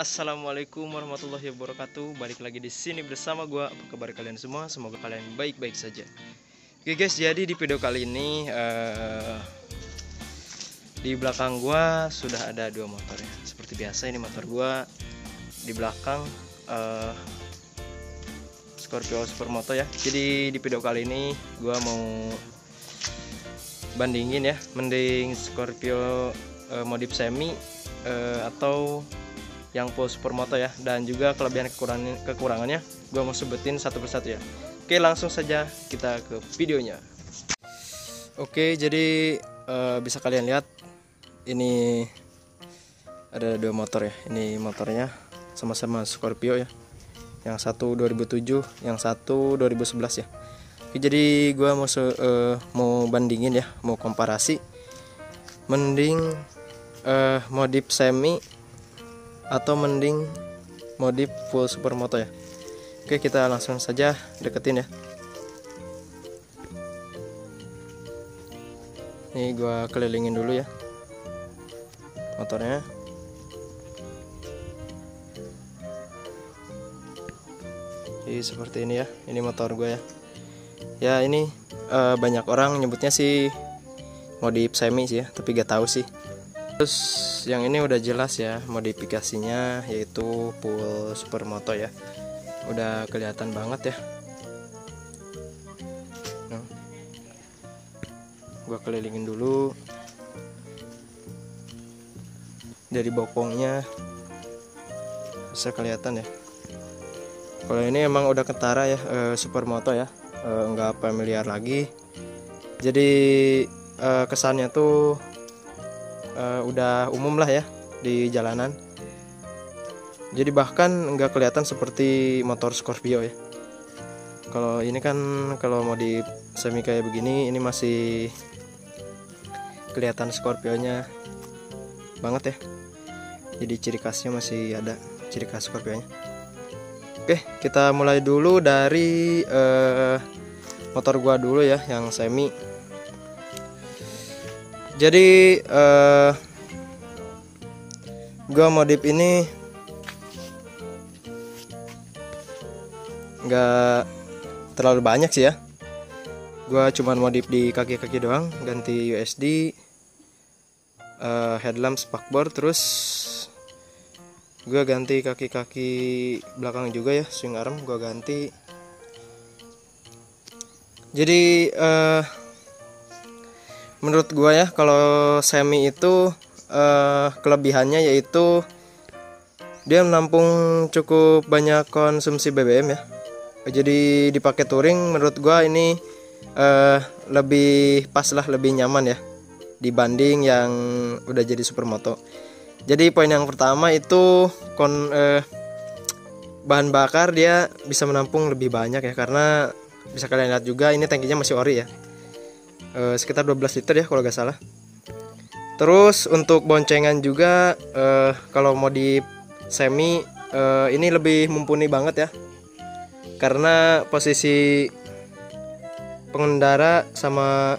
Assalamualaikum warahmatullahi wabarakatuh. Balik lagi di sini bersama gua. Apa kabar kalian semua? Semoga kalian baik-baik saja. Oke guys, jadi di video kali ini di belakang gua sudah ada dua motor ya. Seperti biasa ini motor gua di belakang Scorpio Supermoto ya. Jadi di video kali ini gua mau bandingin ya, mending Scorpio modif semi atau yang full Supermoto ya, dan juga kelebihan kekurangannya gue mau sebutin satu persatu ya. Oke, langsung saja kita ke videonya. Oke, jadi bisa kalian lihat ini ada dua motor ya. Ini motornya sama-sama Scorpio ya, yang satu 2007, yang satu 2011 ya. Oke, jadi gue mau bandingin ya, mau komparasi mending modif semi atau mending modif full Supermoto ya. Oke, kita langsung saja deketin ya. Ini gua kelilingin dulu ya motornya. Jadi seperti ini ya, ini motor gue ya. Ya ini banyak orang nyebutnya sih modif semi sih ya, tapi gak tahu sih. Terus yang ini udah jelas ya modifikasinya, yaitu full Supermoto ya. Udah kelihatan banget ya. Nah, gua kelilingin dulu. Dari bokongnya bisa kelihatan ya. Kalau ini emang udah ketara ya, Supermoto ya, nggak familiar lagi. Jadi kesannya tuh udah umum lah ya di jalanan. Jadi bahkan nggak kelihatan seperti motor Scorpio ya. Kalau ini kan kalau mau di semi kayak begini, ini masih kelihatan Scorpionya banget ya. Jadi ciri khasnya masih ada, ciri khas Scorpionya. Oke, kita mulai dulu dari motor gua dulu ya, yang semi. Jadi gua modif ini nggak terlalu banyak sih ya. Gua cuman modif di kaki-kaki doang, ganti USD, headlamp, spakbor, terus gua ganti kaki-kaki belakang juga ya, swing arm gua ganti. Jadi menurut gua ya, kalau semi itu kelebihannya yaitu dia menampung cukup banyak konsumsi BBM ya. Jadi dipakai touring menurut gua ini lebih pas lah, lebih nyaman ya dibanding yang udah jadi Supermoto. Jadi poin yang pertama itu bahan bakar dia bisa menampung lebih banyak ya, karena bisa kalian lihat juga ini tangkinya masih ori ya. Sekitar 12 liter ya kalau gak salah. Terus untuk boncengan juga kalau mau di semi ini lebih mumpuni banget ya, karena posisi pengendara sama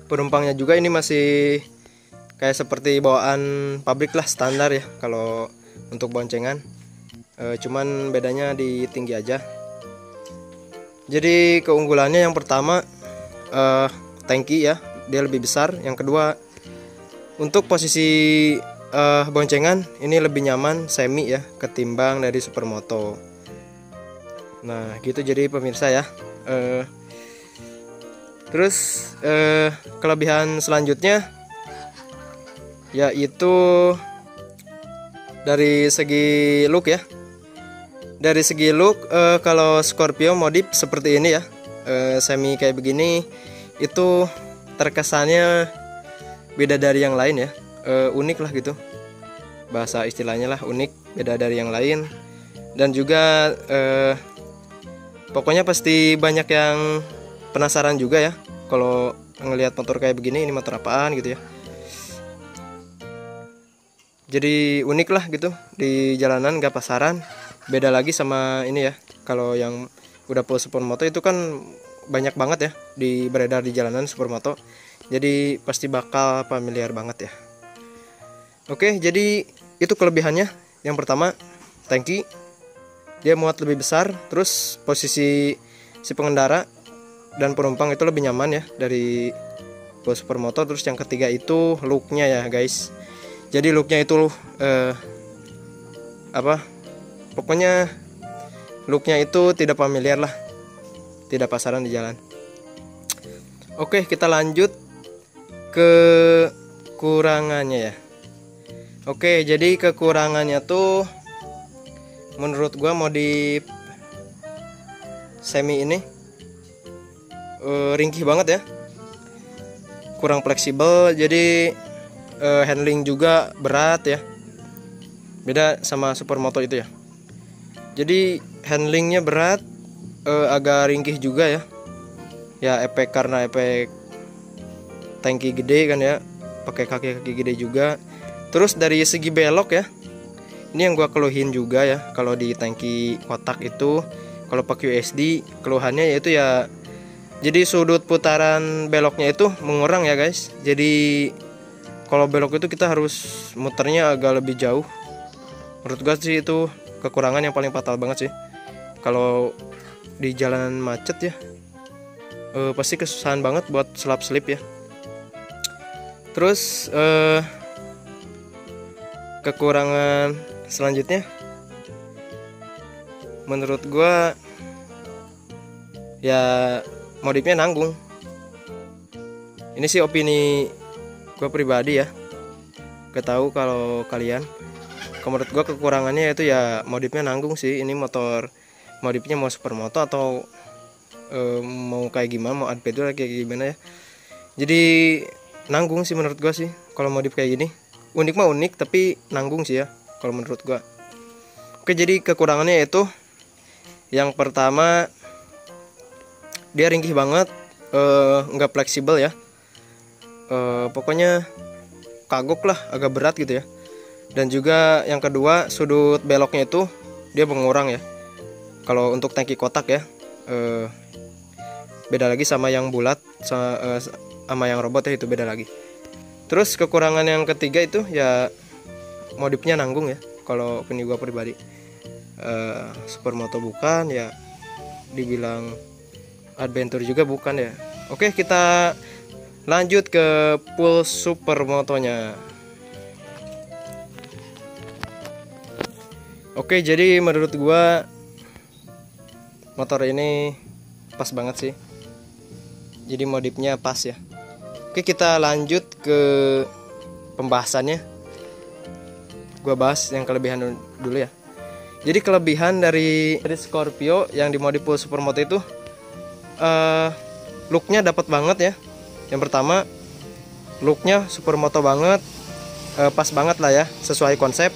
penumpangnya juga ini masih kayak seperti bawaan pabrik lah, standar ya kalau untuk boncengan. Cuman bedanya di tinggi aja. Jadi keunggulannya yang pertama tangki ya, dia lebih besar. Yang kedua, untuk posisi boncengan ini lebih nyaman semi ya ketimbang dari Supermoto. Nah gitu, jadi pemirsa ya. Terus kelebihan selanjutnya yaitu dari segi look ya. Dari segi look kalau Scorpio modif seperti ini ya, semi kayak begini itu terkesannya beda dari yang lain ya, unik lah gitu, bahasa istilahnya lah, unik, beda dari yang lain. Dan juga pokoknya pasti banyak yang penasaran juga ya kalau ngelihat motor kayak begini, ini motor apaan gitu ya. Jadi unik lah gitu di jalanan, gak pasaran. Beda lagi sama ini ya, kalau yang udah full Supermoto itu kan banyak banget ya beredar di jalanan Supermoto. Jadi pasti bakal familiar banget ya. Oke, jadi itu kelebihannya yang pertama tangki, dia muat lebih besar, terus posisi si pengendara dan penumpang itu lebih nyaman ya dari Pul Supermoto. Terus yang ketiga itu looknya ya guys. Jadi looknya itu pokoknya looknya itu tidak familiar lah, tidak pasaran di jalan. Oke, kita lanjut ke kekurangannya ya. Oke, jadi kekurangannya tuh menurut gua modif Semi ini ringkih banget ya, kurang fleksibel, jadi handling juga berat ya, beda sama Supermoto itu ya. Jadi handlingnya berat, agak ringkih juga ya. Ya efek karena efek tangki gede kan ya, pakai kaki-kaki gede juga. Terus dari segi belok ya, ini yang gua keluhin juga ya. Kalau di tangki kotak itu, kalau pakai USD keluhannya yaitu ya, jadi sudut putaran beloknya itu mengurang ya guys. Jadi kalau belok itu kita harus muternya agak lebih jauh. Menurut gua sih itu kekurangan yang paling fatal banget sih. Kalau di jalanan macet ya, pasti kesusahan banget buat selap-selip ya. Terus kekurangan selanjutnya menurut gua ya modifnya nanggung. Ini sih opini gua pribadi ya, gak tahu kalau kalian. Menurut gua kekurangannya itu ya modifnya nanggung sih. Ini motor modifnya mau Supermoto atau mau kayak gimana, mau adventure kayak gimana ya. Jadi nanggung sih menurut gua sih kalau modif kayak gini. Unik mah unik tapi nanggung sih ya kalau menurut gua. Oke, jadi kekurangannya itu yang pertama dia ringkih banget, nggak fleksibel ya. Pokoknya kagok lah, agak berat gitu ya. Dan juga yang kedua sudut beloknya itu dia mengurang ya. Kalau untuk tangki kotak ya, beda lagi sama yang bulat, sama yang robot ya, itu beda lagi. Terus kekurangan yang ketiga itu ya modifnya nanggung ya. Kalau opini gua pribadi, Supermoto bukan ya, dibilang adventure juga bukan ya. Oke, kita lanjut ke Pul Supermotonya. Oke, jadi menurut gua motor ini pas banget sih. Jadi modifnya pas ya. Oke, kita lanjut ke pembahasannya. Gua bahas yang kelebihan dulu ya. Jadi kelebihan dari Scorpio yang dimodif Pul Supermoto itu, looknya dapat banget ya. Yang pertama, looknya Supermoto banget, pas banget lah ya, sesuai konsep,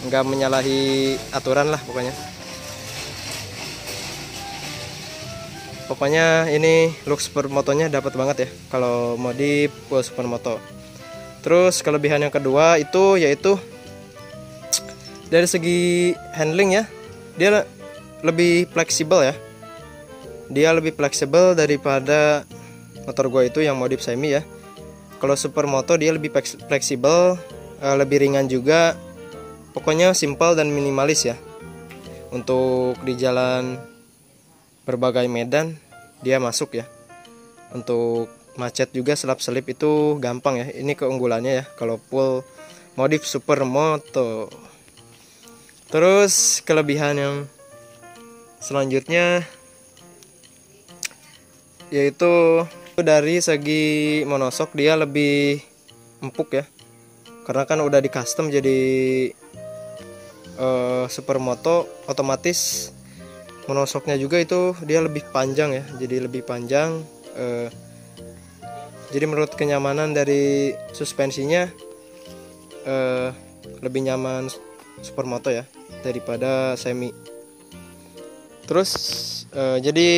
nggak menyalahi aturan lah pokoknya. Pokoknya ini look Supermotonya dapat banget ya kalau modif Pul Supermoto. Terus kelebihan yang kedua itu yaitu dari segi handling ya, dia lebih fleksibel ya. Dia lebih fleksibel daripada motor gua itu yang modif semi ya. Kalau Supermoto dia lebih fleksibel, lebih ringan juga. Pokoknya simpel dan minimalis ya. Untuk di jalan berbagai medan dia masuk ya. Untuk macet juga selap-selip itu gampang ya. Ini keunggulannya ya kalau Pul modif Supermoto. Terus kelebihan yang selanjutnya yaitu dari segi monosok dia lebih empuk ya. Karena kan udah di custom jadi Supermoto, otomatis monosoknya juga itu dia lebih panjang ya, jadi lebih panjang. Jadi menurut kenyamanan dari suspensinya lebih nyaman Supermoto ya daripada semi. Terus jadi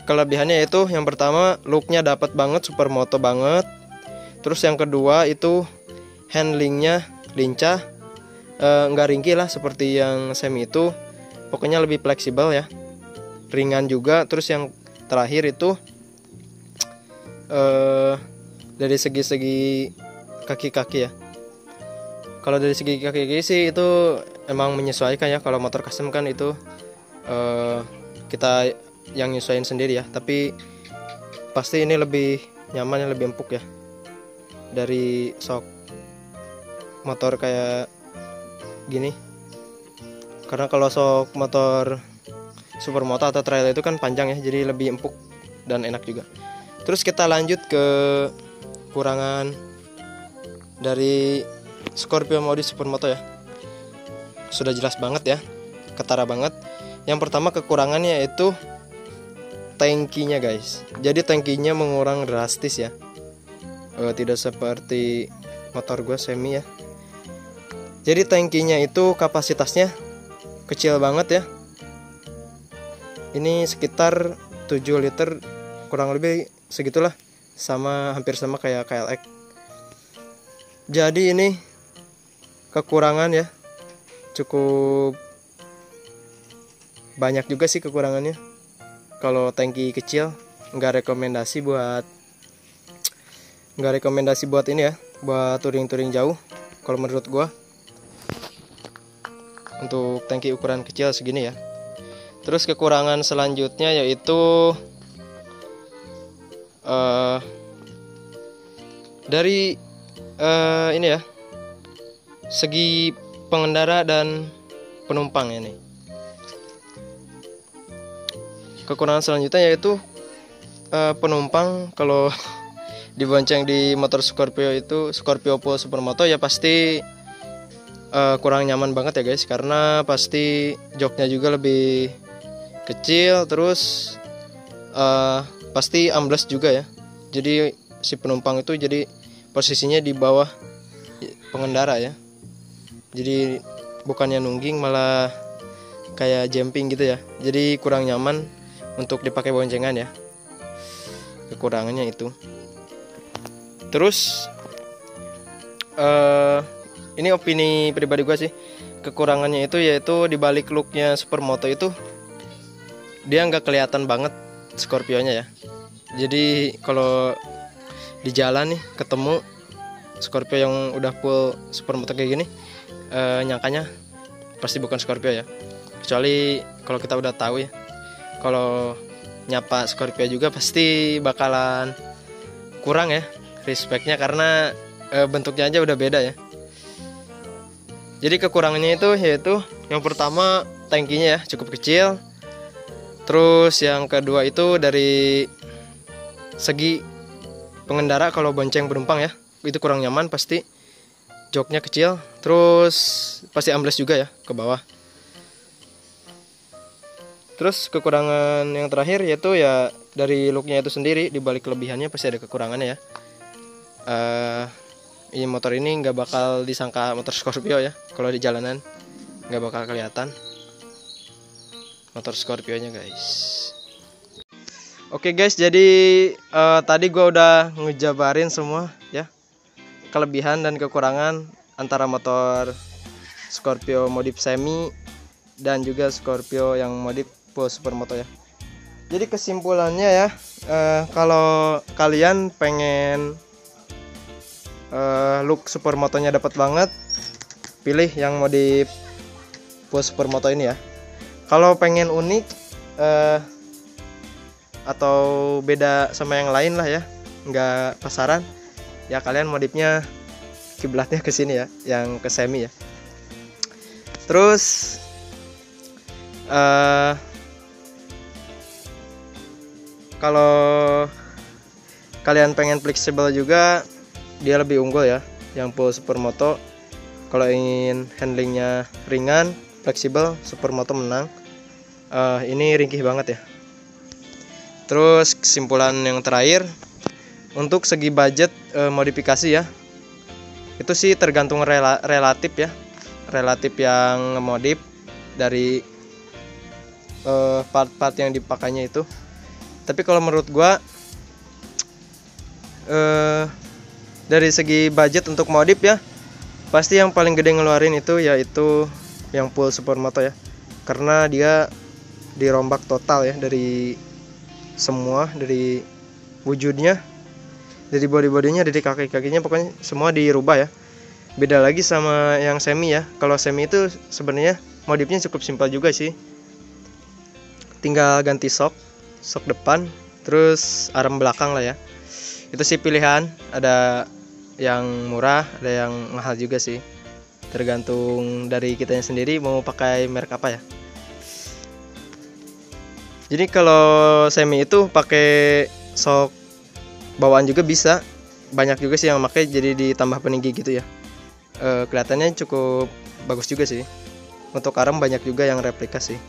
kelebihannya itu yang pertama looknya dapat banget, Supermoto banget. Terus yang kedua itu handlingnya lincah, nggak ringkih lah seperti yang semi itu. Pokoknya lebih fleksibel ya, ringan juga. Terus yang terakhir itu dari segi-segi kaki-kaki ya. Kalau dari segi kaki sih itu emang menyesuaikan ya. Kalau motor custom kan itu kita yang nyesuaiin sendiri ya. Tapi pasti ini lebih nyaman ya, lebih empuk ya dari sok motor kayak gini. Karena kalau sok motor supermoto atau trail itu kan panjang ya, jadi lebih empuk dan enak juga. Terus kita lanjut ke kekurangan dari Scorpio Modi Supermoto ya. Sudah jelas banget ya, ketara banget. Yang pertama kekurangannya yaitu tangkinya guys. Jadi tangkinya mengurang drastis ya. Tidak seperti motor gue semi ya. Jadi tangkinya itu kapasitasnya kecil banget ya. Ini sekitar 7 liter kurang lebih segitulah, hampir sama kayak KLX. Jadi ini kekurangan ya, cukup banyak juga sih kekurangannya. Kalau tangki kecil nggak rekomendasi buat ini ya, buat touring jauh kalau menurut gua, untuk tangki ukuran kecil segini ya. Terus kekurangan selanjutnya yaitu dari ini ya, segi pengendara dan penumpang ya nih. Kekurangan selanjutnya yaitu penumpang kalau dibonceng di motor Scorpio itu, Scorpio Pulse Supermoto ya pasti kurang nyaman banget ya guys, karena pasti joknya juga lebih kecil, terus pasti ambles juga ya. Jadi si penumpang itu jadi posisinya di bawah pengendara ya. Jadi bukannya nungging malah kayak jumping gitu ya. Jadi kurang nyaman untuk dipakai boncengan ya. Kekurangannya itu. Terus ini opini pribadi gue sih. Kekurangannya itu yaitu di balik looknya Supermoto itu dia nggak kelihatan banget Scorpio-nya ya. Jadi kalau di jalan nih ketemu Scorpio yang udah full Supermoto kayak gini, nyangkanya pasti bukan Scorpio ya. Kecuali kalau kita udah tahu ya, kalau nyapa Scorpio juga pasti bakalan kurang ya respectnya, karena bentuknya aja udah beda ya. Jadi kekurangannya itu yaitu yang pertama tangkinya ya cukup kecil. Terus yang kedua itu dari segi pengendara, kalau bonceng penumpang ya itu kurang nyaman, pasti joknya kecil, terus pasti ambles juga ya ke bawah. Terus kekurangan yang terakhir yaitu ya dari looknya itu sendiri, di balik kelebihannya pasti ada kekurangannya ya. Ini motor ini nggak bakal disangka motor Scorpio ya, kalau di jalanan nggak bakal kelihatan motor Scorpio-nya guys. Oke guys, jadi tadi gue udah ngejabarin semua ya kelebihan dan kekurangan antara motor Scorpio modif semi dan juga Scorpio yang modif full Supermoto ya. Jadi kesimpulannya ya, kalau kalian pengen look Supermotonya dapat banget, pilih yang modif full Supermoto ini ya. Kalau pengen unik atau beda sama yang lain lah ya, nggak pasaran ya, kalian modifnya kiblatnya ke sini ya, yang ke semi ya. Terus kalau kalian pengen fleksibel juga, dia lebih unggul ya yang full Supermoto. Kalau ingin handlingnya ringan, fleksibel, Supermoto menang. Ini ringkih banget ya. Terus kesimpulan yang terakhir, untuk segi budget modifikasi ya, itu sih tergantung relatif ya, relatif yang ngemodif dari part-part yang dipakainya itu. Tapi kalau menurut gua dari segi budget untuk modif ya, pasti yang paling gede ngeluarin itu yaitu yang full Supermoto ya, karena dia dirombak total ya, dari semua, dari wujudnya, dari body-bodinya, dari kaki-kakinya, pokoknya semua dirubah ya. Beda lagi sama yang semi ya. Kalau semi itu sebenarnya modifnya cukup simpel juga sih. Tinggal ganti sok depan, terus arm belakang lah ya. Itu sih pilihan, ada yang murah, ada yang mahal juga sih. Tergantung dari kitanya sendiri mau pakai merek apa ya. Jadi kalau semi itu pakai sok bawaan juga bisa. Banyak juga sih yang pakai jadi ditambah peninggi gitu ya. Kelihatannya cukup bagus juga sih. Untuk arm banyak juga yang replika sih.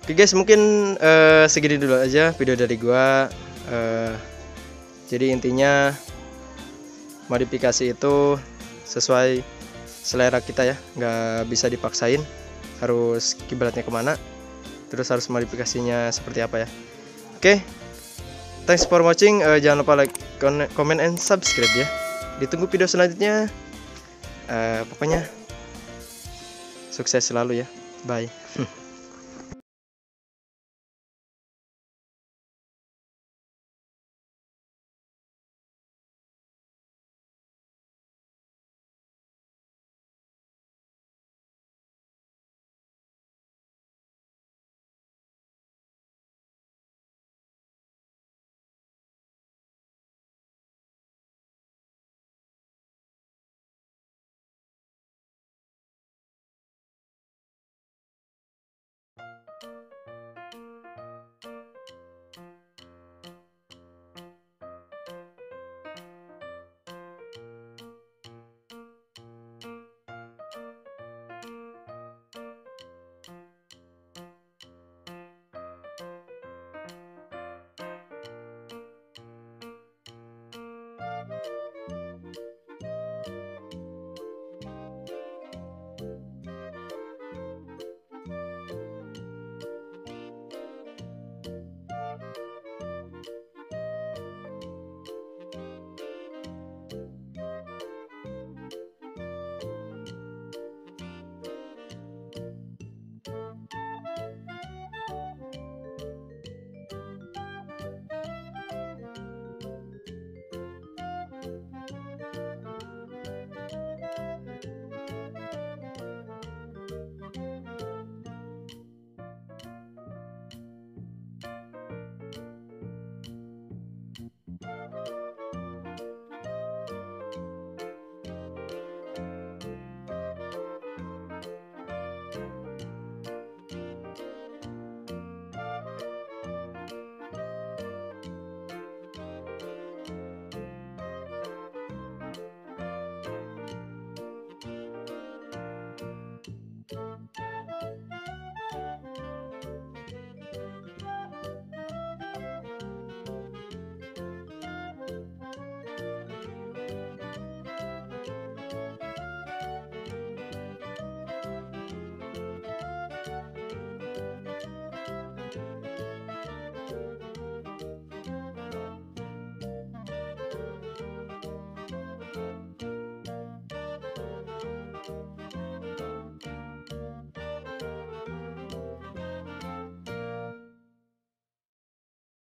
Oke guys, mungkin segini dulu aja video dari gua. Jadi intinya modifikasi itu sesuai selera kita ya, nggak bisa dipaksain harus kiblatnya kemana, terus harus modifikasinya seperti apa ya. Oke, thanks for watching. Jangan lupa like, comment, and subscribe ya. Ditunggu video selanjutnya. Pokoknya sukses selalu ya. Bye.